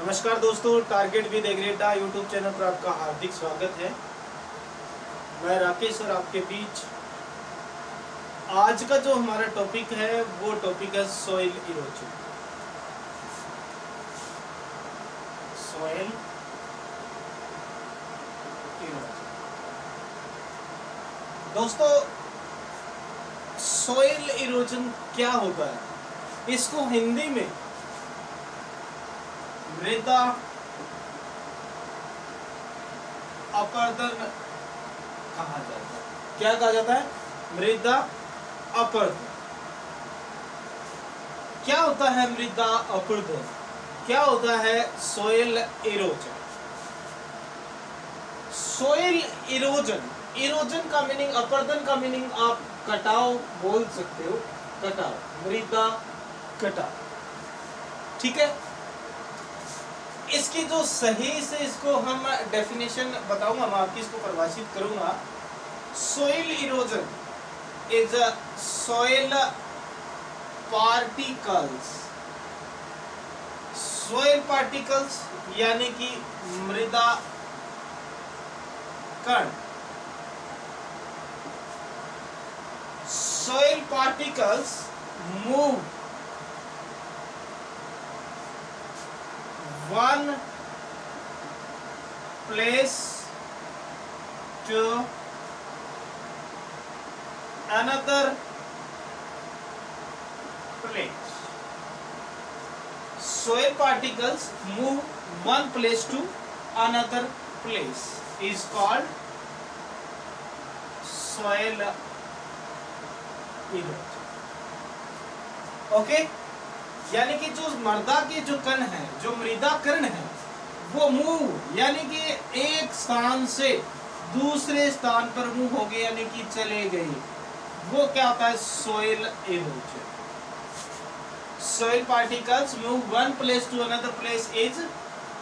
नमस्कार दोस्तों, target with एग्रेटा YouTube channel पर आपका हार्दिक स्वागत है। मैं राकेश और आपके बीच आज का जो हमारा टॉपिक है वो टॉपिक है सॉइल इरोजन। सॉइल इरोजन दोस्तों, सॉइल इरोजन क्या होता है? इसको हिंदी में मृदा अपरदन कहा जाता है। क्या कहा जाता है? मृदा अपरदन। क्या होता है मृदा अपरदन? क्या होता है soil erosion? Soil erosion, erosion का मीनिंग, अपरदन का मीनिंग आप कटाव बोल सकते हो। कटाव, मृदा कटाव, ठीक है। इसकी जो सही से इसको हम डेफिनेशन बताऊंगा, मैं आपकी इसको परिभाषित करूंगा। Soil erosion is a soil particles, soil particles यानी कि मृदा कण। Soil particles move one place to another place. Soil particles move one place to another place is called soil erosion. Okay? यानी कि जो मृदा के जो कण है, जो मृदा कण है, वो मूव यानी कि एक स्थान से दूसरे स्थान पर मूव हो गए, यानी कि चले गए, वो क्या होता है? Soil erosion. Soil particles move one place to another place is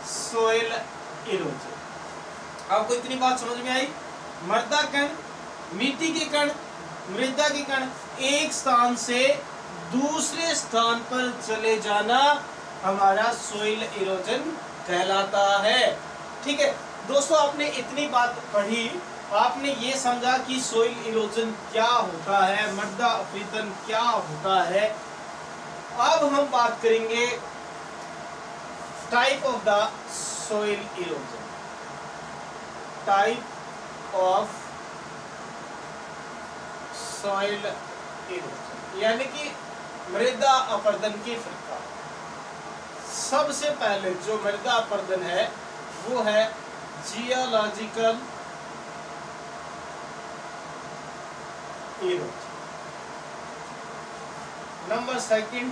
soil erosion. आपको इतनी बात समझ में आई? मृदा कण, मिट्टी के कण, मृदा के कण एक स्थान से दूसरे स्थान पर चले जाना हमारा सोइल इरोजन कहलाता है। ठीक है दोस्तों, आपने इतनी बात पढ़ी, आपने ये समझा कि सोइल इरोजन क्या होता है, मृदा अपरदन क्या होता है। अब हम बात करेंगे type of the soil erosion. Type of soil erosion यानी कि मृदा अपरदन की प्रकार। सबसे पहले जो मृदा अपरदन है वो है geological erosion. Number second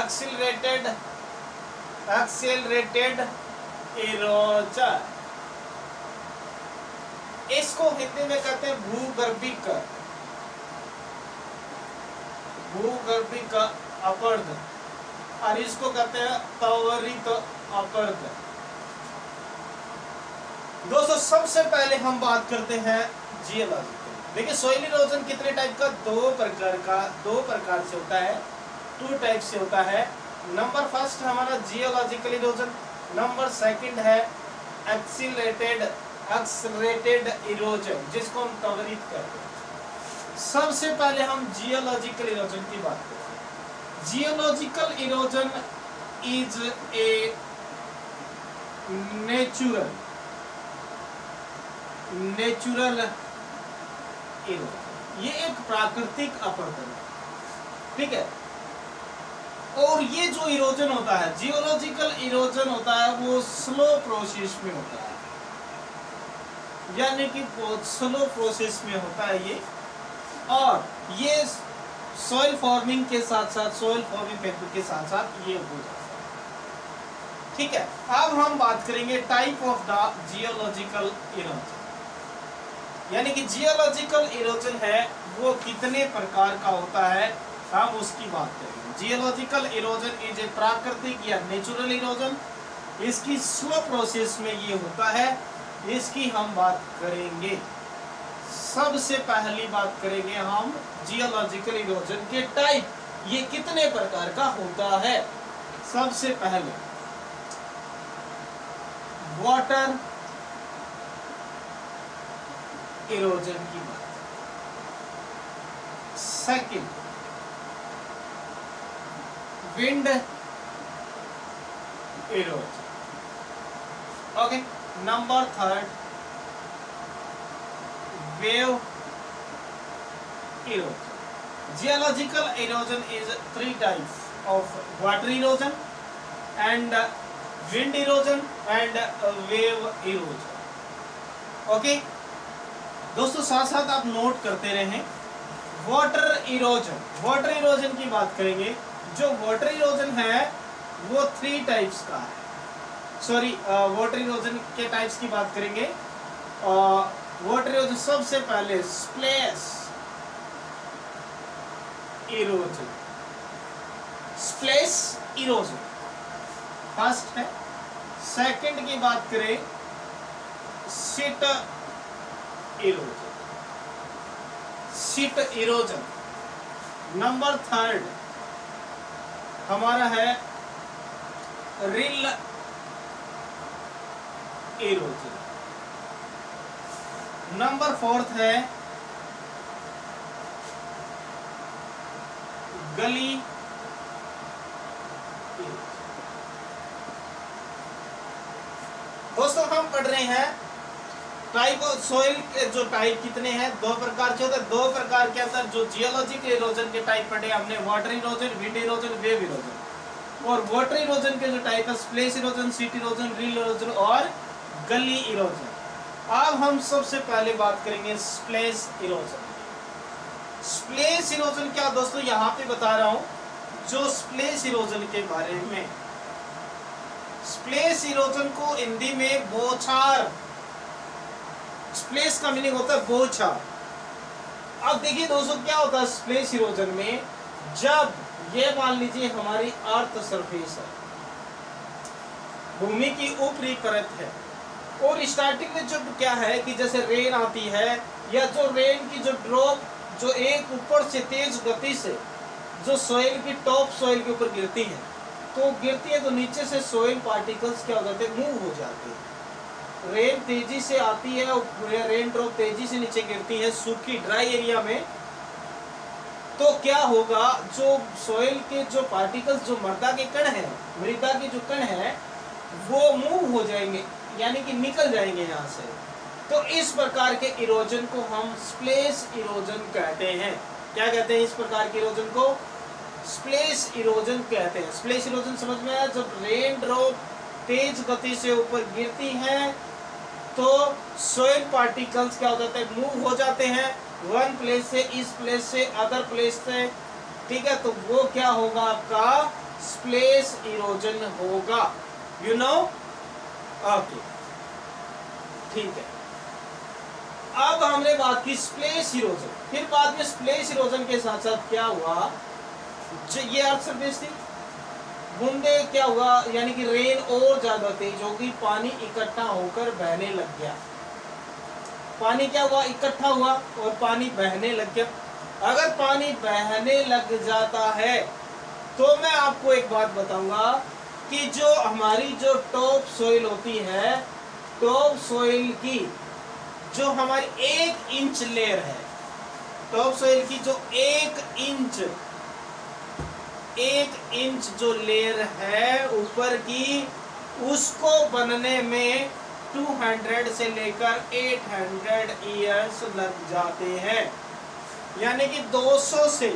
accelerated erosion. इसको हिंदी में कहते हैं भूगर्भिक अपरदन, और इसको कहते हैं त्वरित अपरदन। दोस्तों सबसे पहले हम बात करते हैं जियोलॉजिकल। देखिए सोइल इरोजन कितने टाइप का? दो प्रकार से होता है, टू टाइप से होता है। नंबर फर्स्ट हमारा जियोलॉजिकल इरोजन, नंबर सेकंड है एक्सीलरेटेड इरोजन, जिसको हम त्वरित कहते हैं। सबसे पहले हम जियोलॉजिकल इरोजन की बात करते हैं। Geological erosion is a natural erosion. ये एक प्राकृतिक अपरदन है, ठीक है। और ये जो इरोजन होता है, जियोलॉजिकल इरोजन होता है, वो स्लो प्रोसेस में होता है, यानी कि बहुत स्लो प्रोसेस में होता है ये। और ये सॉइल फॉर्मिंग के साथ साथ, सॉइल फॉर्मिंग फैक्टर के साथ साथ ये हो जाता है, ठीक है। अब हम बात करेंगे type of the geological erosion, यानी कि जियोलॉजिकल इरोजन है वो कितने प्रकार का होता है, हम उसकी बात करेंगे। जियोलॉजिकल इरोजन इज ए प्राकृतिक या नेचुरल इरोजन। इसकी स्लो प्रोसेस में ये होता है, इसकी हम बात करेंगे। सबसे पहली बात करेंगे हम जियोलॉजिकल इरोजन के टाइप, ये कितने प्रकार का होता है। सबसे पहले वाटर इरोजन की बात, second wind erosion, okay. Number third wave erosion. Geological erosion is 3 types of water erosion and wind erosion and wave erosion. Okay? दोस्तों साथ साथ आप नोट करते रहें। वाटर इरोजन की बात करेंगे। जो वाटर इरोजन है वो 3 टाइप्स का है। सॉरी, वाटर इरोजन के टाइप्स की बात करेंगे। वाटर इरोजन सबसे पहले स्प्लैश इरोजन, फर्स्ट है। सेकंड की बात करें सिट इरोजन। नंबर थर्ड हमारा है रिल इरोजन। नंबर फोर्थ है गली इरोजन। दोस्तों हम पढ़ रहे हैं टाइप ऑफ सोइल के जो टाइप कितने हैं, 2 प्रकार के होते हैं। 2 प्रकार के अंदर जो जियोलॉजिकल इरोजन के टाइप पढ़े हमने, water erosion, wind erosion, wave erosion. और वाटर इरोजन के जो टाइप है स्प्लैश इरोजन, सीट इरोजन, रिल इरोजन और गली इरोजन। अब हम सबसे पहले बात करेंगे स्प्लैश इरोजन। स्प्लैश इरोजन क्या दोस्तों, यहाँ पे बता रहा हूं जो स्प्लैश इरोजन के बारे में। स्प्लैश इरोजन को हिंदी में बौछार, स्प्लैश का मीनिंग होता है बौछार। अब देखिए दोस्तों क्या होता है स्प्लैश इरोजन में, जब ये मान लीजिए हमारी अर्थ सरफेस है, भूमि की ऊपरी परत है, और स्टार्टिंग में जब क्या है कि जैसे रेन आती है, या जो रेन की जो ड्रॉप जो एक ऊपर से तेज गति से जो सोइल की टॉप सोइल के ऊपर गिरती है, तो गिरती है तो नीचे से सोइल पार्टिकल्स क्या हो जाते हैं, मूव हो जाते हैं। रेन तेजी से आती है और रेन ड्रॉप तेजी से नीचे गिरती है सूखी ड्राई एरिया में, तो क्या होगा जो सोइल के जो पार्टिकल्स, जो मृदा के कण है, मृदा के जो कण है वो मूव हो जाएंगे, यानी कि निकल जाएंगे यहाँ से। तो इस प्रकार के इरोजन को हम स्प्लैश इरोजन कहते हैं। क्या कहते हैं इस प्रकार के इरोजन को? स्प्लैश इरोजन कहते हैं। स्प्लैश इरोजन समझ में आया? जब रेन ड्रॉप तेज गति से ऊपर गिरती हैं तो सोइल पार्टिकल्स क्या हो जाते हैं, मूव हो जाते हैं वन प्लेस से, इस प्लेस से अदर प्लेस से, ठीक है। तो वो क्या होगा, आपका स्प्लैश इरोजन होगा, यू नो, ओके, ठीक है। अब हमने बात की स्प्लैश इरोजन, फिर बाद में स्प्लैश इरोजन के साथ साथ क्या हुआ, ये अर्थ सरफेस थी, बूंदे क्या हुआ, यानी कि रेन और ज्यादा तेज होगी, पानी इकट्ठा होकर बहने लग गया। पानी क्या हुआ, इकट्ठा हुआ और पानी बहने लग गया। अगर पानी बहने लग जाता है तो मैं आपको एक बात बताऊंगा कि जो हमारी जो टॉप सोइल होती है, टॉप सोइल की जो हमारी 1 इंच लेयर है, टॉप सोइल की जो 1 इंच जो लेयर है ऊपर की, उसको बनने में 200 से लेकर 800 ईयर्स लग जाते हैं, यानी कि 200 से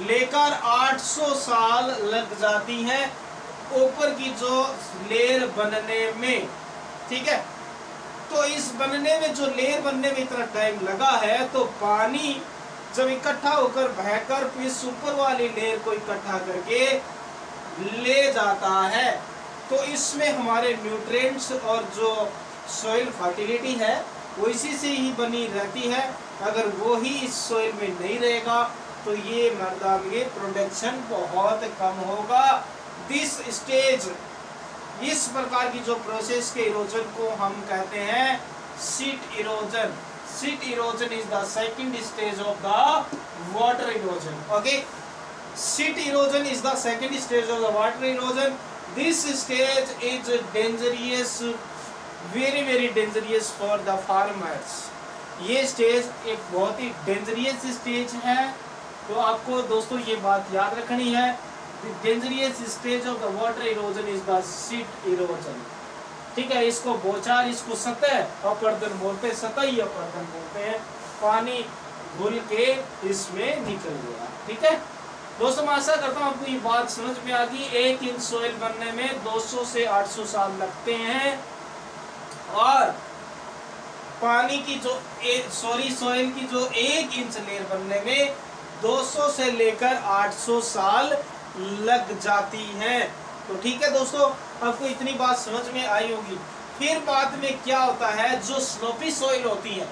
लेकर 800 साल लग जाती हैं ऊपर की जो लेयर बनने में, ठीक है। तो इस बनने में, जो लेयर बनने में इतना टाइम लगा है, तो पानी जब इकट्ठा होकर बहकर फिर ऊपर वाली लेयर को इकट्ठा करके ले जाता है, तो इसमें हमारे न्यूट्रिएंट्स और जो सॉइल फर्टिलिटी है वो इसी से ही बनी रहती है। अगर वो ही इस सॉइल में नहीं रहेगा तो ये मृदा में प्रोडक्शन बहुत कम होगा। दिस स्टेज, इस प्रकार की जो प्रोसेस के इरोजन को हम कहते हैं seat erosion. Sheet erosion is the second stage of the water erosion. Okay, sheet erosion is the second stage of the water erosion. This stage is dangerous, very dangerous for the farmers. ये stage एक बहुत ही dangerous stage है, तो आपको दोस्तों ये बात याद रखनी है। The dangerous stage of the water erosion is the sheet erosion. ठीक है, इसको बौछार, इसको सतह अपर्दन बोलते हैं, सतही अपर्दन बोलते हैं। पानी घुल के इसमें निकल गया। ठीक है दोस्तों, मैं आशा करता हूँ आपको ये बात समझ में आ गई। 1 इंच सोइल बनने में 200 से 800 साल लगते हैं, और पानी की जो सोइल की जो 1 इंच लेयर बनने में 200 से लेकर 800 साल लग जाती है। तो ठीक है दोस्तों, आपको इतनी बात समझ में आई होगी। फिर बाद में क्या होता है, जो स्लोपी सोइल होती है,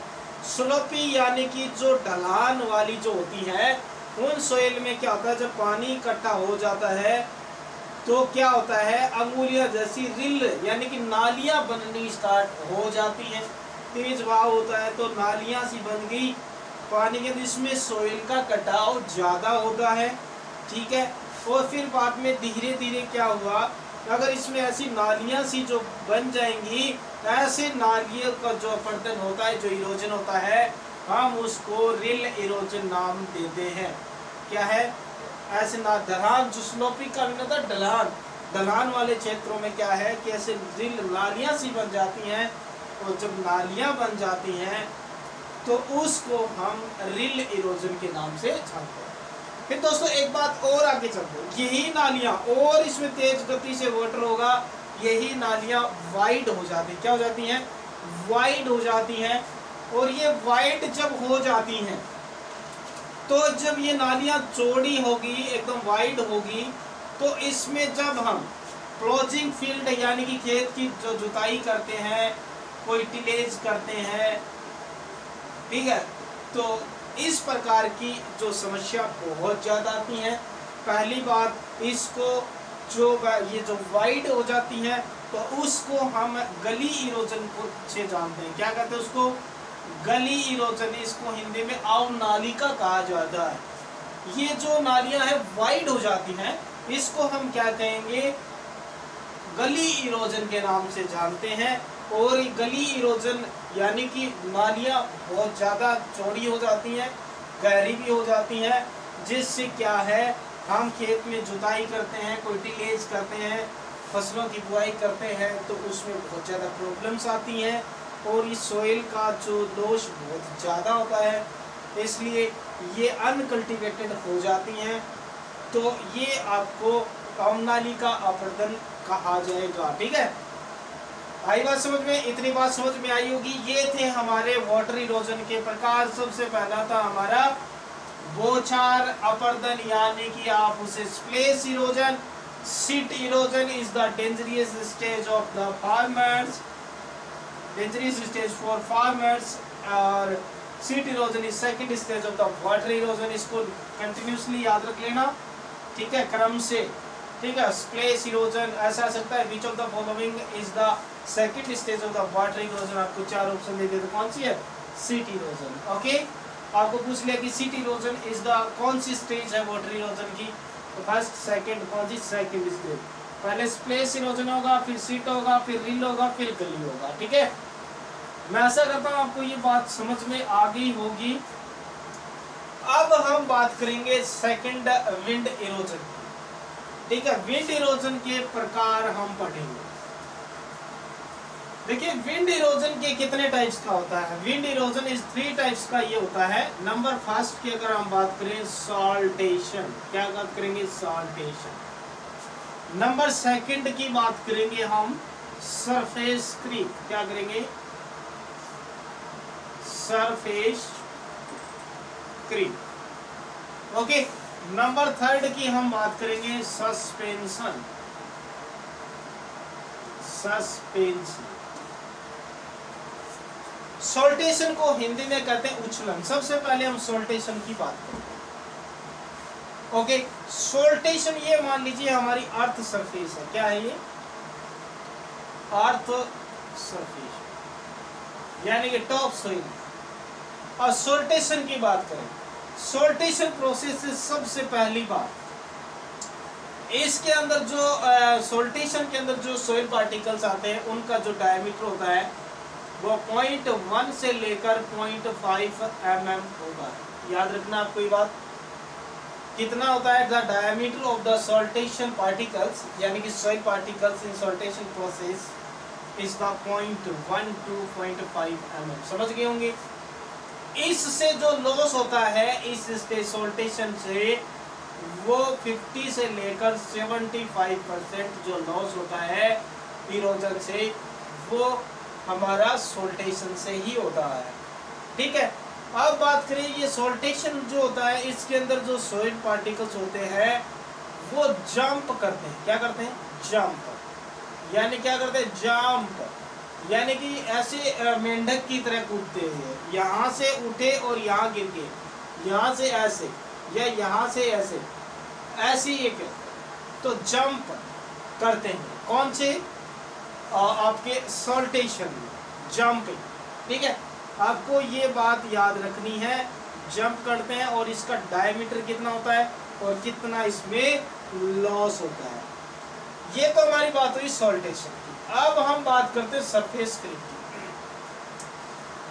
स्लोपी यानी कि जो ढलान वाली जो होती है, उन सोइल में क्या होता है, जब पानी इकट्ठा हो जाता है तो क्या होता है, अंगुलियां जैसी रिल यानी कि नालियां बननी स्टार्ट हो जाती हैं। तेज बहाव होता है तो नालियां सी बन गई पानी के, इसमें सोइल का कटाव ज्यादा होता है। ठीक है, और फिर बाद में धीरे धीरे क्या हुआ, अगर इसमें ऐसी नालियां सी जो बन जाएंगी, ऐसे नालियों का जो अपरदन होता है, जो इरोजन होता है, हम उसको रिल इरोजन नाम देते हैं। क्या है, ऐसे ना ढलान, जो स्लोपी का मतलब ढलान वाले क्षेत्रों में क्या है कि ऐसे रिल नालियां सी बन जाती हैं, और जब नालियां बन जाती हैं तो उसको हम रिल इरोजन के नाम से जानते हैं। फिर दोस्तों एक बात और आगे चलते हैं, यही नालियां, और इसमें तेज गति से वाटर होगा, यही नालियां वाइड हो जाती हैं। क्या हो जाती हैं, वाइड हो जाती हैं। और ये वाइड जब हो जाती हैं, तो जब ये नालियां चौड़ी होगी, एकदम वाइड होगी, तो इसमें जब हम प्लॉजिंग फील्ड यानी कि खेत की जो जुताई करते हैं, कोई टिलेज करते हैं, ठीक है, तो इस प्रकार की जो समस्या बहुत ज़्यादा आती है। पहली बात, इसको ये जो वाइड हो जाती है तो उसको हम गली इरोजन से जानते हैं। क्या कहते हैं उसको, गली इरोजन। इसको हिंदी में अवनालिका कहा जाता है। ये जो नालियां हैं वाइड हो जाती हैं, इसको हम क्या कहेंगे, गली इरोजन के नाम से जानते हैं। और गली इरोजन यानी कि नालियां बहुत ज़्यादा चौड़ी हो जाती हैं, गहरी भी हो जाती हैं, जिससे क्या है, हम खेत में जुताई करते हैं, कोई टिलेज करते हैं, फसलों की बुआई करते हैं, तो उसमें बहुत ज़्यादा प्रॉब्लम्स आती हैं, और इस सोइल का जो दोष बहुत ज़्यादा होता है, इसलिए ये अनकल्टिवेटेड हो जाती हैं। तो ये आपको अवनालिका अपरदन कहा जाएगा। ठीक है, आई बात समझ में, इतनी बात समझ में आई होगी। ये थे हमारे वाटर इरोजन के प्रकार। सबसे पहला था हमारा बौछार अपरदन, यानी कि आप उसे splash erosion. Sheet erosion is the dangerous stage of the farmers, dangerous stage for farmers. और sheet erosion is second stage of the water erosion. इसको कंटिन्यूसली याद रख लेना, ठीक है, क्रम से। ठीक है, स्प्लेश इरोजन ऐसा आ सकता है, which of the following is the second stage of the water erosion. आपको 4 ऑप्शन दे दिए, तो कौन सी है, शीट इरोजन। ओके, आपको पूछ लिया कि शीट इरोजन इज द कौन सी स्टेज है वाटर इरोजन की, तो फर्स्ट सेकंड, कौन सी सेकंड स्टेज। पहले स्प्लेश इरोजन होगा, फिर शीट होगा, फिर रिल होगा, फिर गली होगा। ठीक है, मैं आशा करता हूँ आपको ये बात समझ में आ गई होगी। अब हम बात करेंगे सेकंड विंड इरोजन। ठीक है, विंड इरोजन के प्रकार हम पढ़ेंगे। देखिए, विंड इरोजन के कितने टाइप्स का होता है। विंड इरोजन इस 3 टाइप्स का ये होता है। नंबर फर्स्ट की अगर हम बात करें, सॉल्टेशन। क्या बात करेंगे, सॉल्टेशन। नंबर सेकंड की बात करेंगे हम, सरफेस क्रीप। क्या करेंगे, surface creep. Okay, number third की हम बात करेंगे, सस्पेंशन। सॉल्टेशन को हिंदी में कहते हैं उछलन। सबसे पहले हम सॉल्टेशन की बात करें। ओके, सॉल्टेशन ये मान लीजिए हमारी अर्थ सरफेस है। क्या है ये, अर्थ सरफेस, यानी कि टॉप सोइल। और सोल्टेशन की बात करें, सोल्टेशन प्रोसेस से सबसे पहली बात, इसके अंदर जो सोल्टेशन के अंदर जो सोइल पार्टिकल्स आते हैं उनका जो डायमीटर होता है वो 0.1 से लेकर 0.5 mm होगा। याद रखना आपको ये बात, कितना होता है the diameter of the saltation particles, यानी कि soil particles in saltation process is the 0.1 to 0.5 mm। समझ गए होंगे। इससे जो लॉस होता है इस सोल्टेशन से वो 50 से लेकर 75% जो लॉस होता है इरोजन से, वो हमारा सोल्टेशन से ही होता है। ठीक है, अब बात करें ये सोल्टेशन जो होता है, इसके अंदर जो सोइल पार्टिकल्स होते हैं वो जंप करते हैं। क्या करते हैं? जंप। यानी क्या करते हैं? जंप, यानी कि ऐसे मेंढक की तरह कूदते हैं, यहाँ से उठे और यहाँ गिर गए, यहाँ से ऐसे या यहाँ से ऐसे, ऐसी एक तो जंप करते हैं। कौन से? आपके सोल्टेशन जंपिंग। ठीक है, आपको ये बात याद रखनी है, जंप करते हैं और इसका डायमीटर कितना होता है और कितना इसमें लॉस होता है। ये तो हमारी बात हुई सोल्टेशन की। अब हम बात करते हैं सरफेस क्रीप की।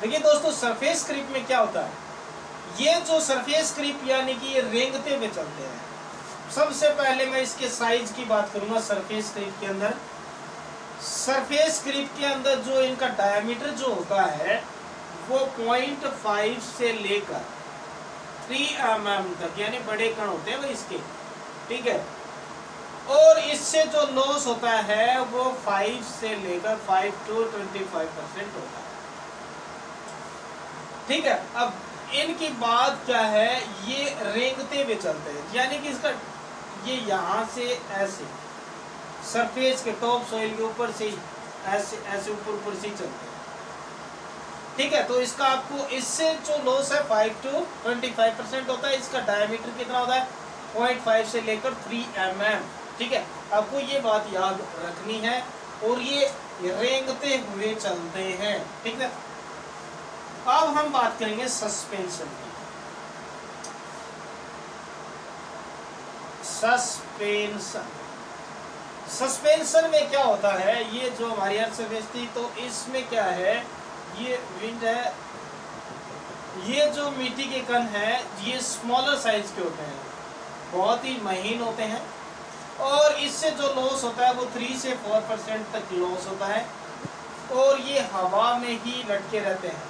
देखिए दोस्तों, सरफेस क्रीप में क्या होता है, ये जो सरफेस क्रीप यानी कि ये रेंगते हुए चलते हैं। सबसे पहले मैं इसके साइज की बात करूंगा। सरफेस क्रीप के अंदर, सरफेस क्रीप के अंदर जो इनका डायमीटर जो होता है वो 0.5 से लेकर 3 mm तक, यानी बड़े कण होते हैं वो इसके। ठीक है, और इससे जो लॉस होता है वो 5 से लेकर 5 to 25% होता है। ठीक है, अब इनकी बात क्या है, ये रेंगते हुए चलते हैं, यानी कि इसका ये यहाँ से ऐसे सरफेस के टॉप सोइल के ऊपर से ऐसे ऐसे ऊपर से चलते हैं। ठीक है, तो इसका आपको इससे जो लॉस है 5 to 25% होता है। इसका डायमीटर कितना होता है? 0.5 से लेकर 3 mm। ठीक है, आपको ये बात याद रखनी है, और ये रेंगते हुए चलते हैं। ठीक है, अब हम बात करेंगे सस्पेंशन की। सस्पेंशन में क्या होता है, ये जो हमारी अर्थ सरफेस थी तो इसमें क्या है, ये विंड है, ये जो मिट्टी के कण है ये स्मॉलर साइज के होते हैं, बहुत ही महीन होते हैं, और इससे जो लॉस होता है वो 3 से 4% तक लॉस होता है, और ये हवा में ही लटके रहते हैं।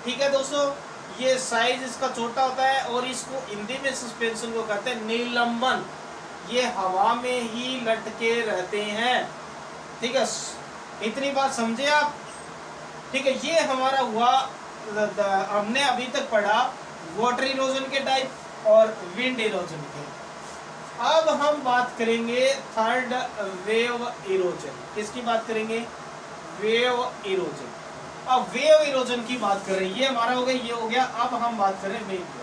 ठीक है दोस्तों, ये साइज इसका छोटा होता है, और इसको हिंदी में सस्पेंशन को कहते हैं निलंबन। ये हवा में ही लटके रहते हैं। ठीक है, इतनी बात समझे आप। ठीक है, ये हमारा हुआ, हमने अभी तक पढ़ा वाटर इरोजन के टाइप और विंड इरोजन के। अब हम बात करेंगे थर्ड, वेव इरोजन। किसकी बात करेंगे? Wave erosion. अब वेव इरोजन की बात कर रहे हैं, ये हमारा हो गया, ये हो गया। अब हम बात कर रहे हैं वेव इरोजन।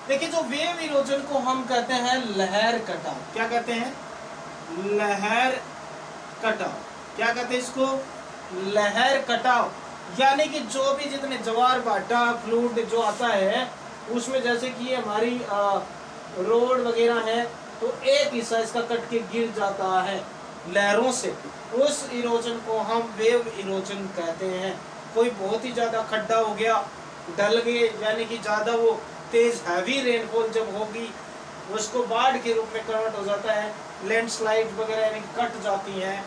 देखिए, जो वेव इरोजन को हम कहते हैं लहर कटाव। क्या कहते हैं? लहर कटाव। क्या कहते हैं इसको? लहर कटाव। यानी कि जो भी जितने ज्वार भाटा फ्लूड जो आता है उसमें, जैसे कि हमारी रोड वगैरह है, तो एक हिस्सा इसका कट के गिर जाता है लहरों से, उस इरोजन को हम वेव इरोजन कहते हैं। कोई बहुत ही ज्यादा खड्डा हो गया, डल गए, यानी कि ज्यादा वो तेज हैवी रेनफॉल जब होगी उसको बाढ़ के रूप में कन्वर्ट हो जाता है, लैंडस्लाइड वगैरह यानी कट जाती हैं,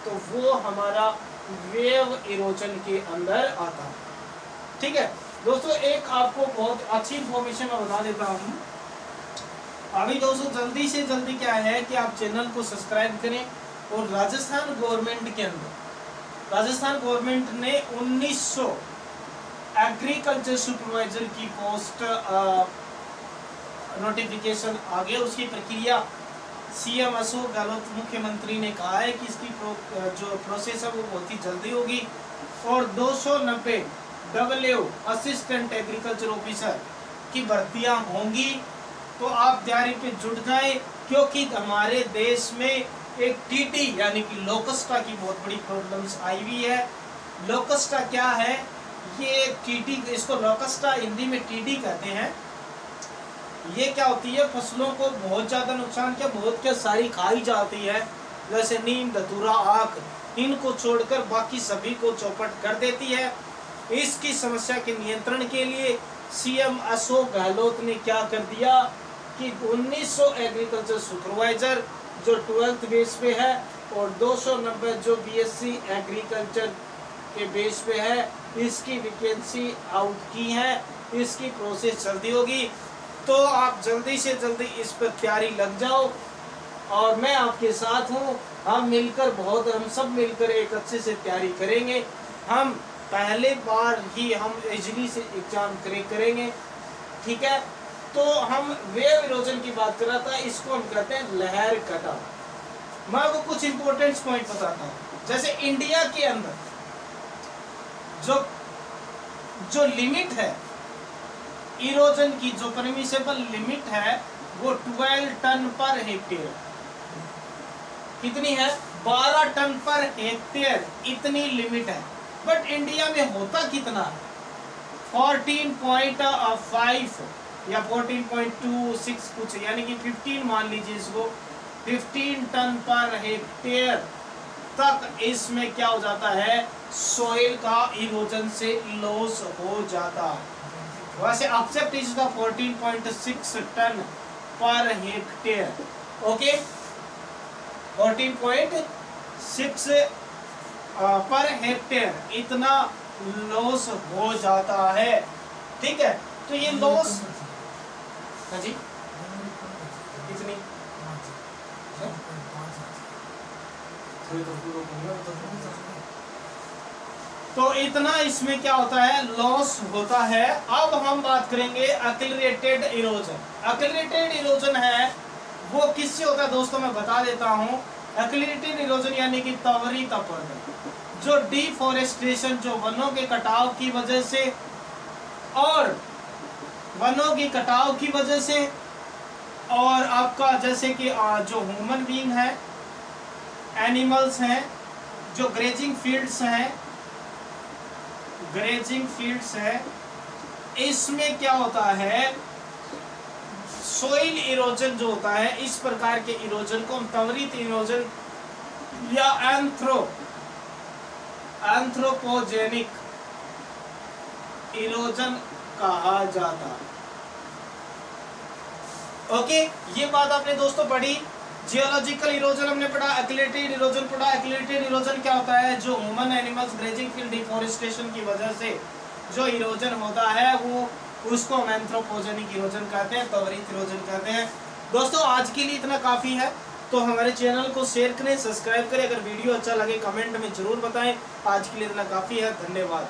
तो वो हमारा वेव इरोजन के अंदर आता है। ठीक है दोस्तों, एक आपको बहुत अच्छी इंफॉर्मेशन मैं बता देता हूँ अभी। दोस्तों, जल्दी से जल्दी क्या है कि आप चैनल को सब्सक्राइब करें, और राजस्थान गवर्नमेंट के अंदर, राजस्थान गवर्नमेंट ने 1900 एग्रीकल्चर सुपरवाइजर की पोस्ट नोटिफिकेशन आ गया। उसकी प्रक्रिया सीएम अशोक गहलोत मुख्यमंत्री ने कहा है कि इसकी जो प्रोसेस है वो बहुत ही जल्दी होगी, और 290 WO असिस्टेंट एग्रीकल्चर ऑफिसर की भर्तियां होंगी। तो आप तैयारी पे जुट जाएं, क्योंकि हमारे देश में एक टीटी यानी कि लोकस्टा की बहुत बड़ी प्रॉब्लम्स आई हुई है। लोकस्टा क्या है? ये टीडी, इसको लोकस्टा हिंदी में टीडी कहते हैं। ये क्या होती है, फसलों को बहुत ज्यादा नुकसान, क्या बहुत क्या सारी खाई जाती है, जैसे नीम, धतूरा, आक, इनको छोड़कर बाकी सभी को चौपट कर देती है। इसकी समस्या के नियंत्रण के लिए सीएम अशोक गहलोत ने क्या कर दिया कि 1900 एग्रीकल्चर सुपरवाइजर जो 12th बेस पे है और 290 जो बीएससी एग्रीकल्चर के बेस पे है, इसकी वैकेंसी आउट की है। इसकी प्रोसेस जल्दी होगी, तो आप जल्दी से जल्दी इस पर तैयारी लग जाओ और मैं आपके साथ हूँ। हम सब मिलकर एक अच्छे से तैयारी करेंगे। हम पहले बार ही हम इजली से एग्जाम करेंगे, ठीक है। तो हम वेव इरोजन की बात कर रहा था, इसको हम कहते हैं लहर कटाव। मैं आपको कुछ इंपॉर्टेंट पॉइंट बताता हूँ। जैसे इंडिया के अंदर जो लिमिट है इरोजन की, जो परमिसेबल लिमिट है वो 12 टन पर हेक्टेयर। कितनी है? 12 टन पर हेक्टेयर, इतनी लिमिट है। बट इंडिया में होता कितना? 14.5 या 14.26 कुछ, यानी कि 15 मान लीजिए इसको, 15 टन पर हेक्टेयर तक इसमें क्या हो जाता है, सोइल का इरोजन से लॉस हो जाता है। वैसे accept is the 14.6 ton per hectare. Okay, 14.6 per hectare इतना लॉस हो जाता है, ठीक है। तो ये लॉस, हाँ जी, कितनी? तो इतना इसमें क्या होता है, लॉस होता है। अब हम बात करेंगे एक्सेलरेटेड इरोजन। एक्सेलरेटेड इरोजन है वो किससे होता है दोस्तों, मैं बता देता हूँ। एक्सेलरेटेड इरोजन यानी कि त्वरित अपरदन, जो डिफॉरेस्टेशन, जो वनों के कटाव की वजह से और वनों की कटाव की वजह से, और आपका जैसे कि जो ह्यूमन बीइंग है, एनिमल्स हैं, जो ग्रेजिंग फील्ड्स हैं, इसमें क्या होता है, सोइल इरोजन जो होता है, इस प्रकार के इरोजन को हम त्वरित इरोजन या एंथ्रोपोजेनिक इरोजन कहा जाता है। ओके, ये बात आपने दोस्तों पढ़ी। जियोलॉजिकल इरोजन हमने पढ़ा, एक्सेलरेटेड इरोजन पढ़ा। एक्सेलरेटेड इरोजन क्या होता है, जो human animals grazing field deforestation की वजह से जो इरोजन होता है वो उसको हम एंथ्रोपोजेनिक इरोजन कहते हैं, त्वरित इरोजन कहते हैं। दोस्तों आज के लिए इतना काफी है, तो हमारे चैनल को शेयर करें, सब्सक्राइब करें। अगर वीडियो अच्छा लगे कमेंट में जरूर बताएं। आज के लिए इतना काफी है, धन्यवाद।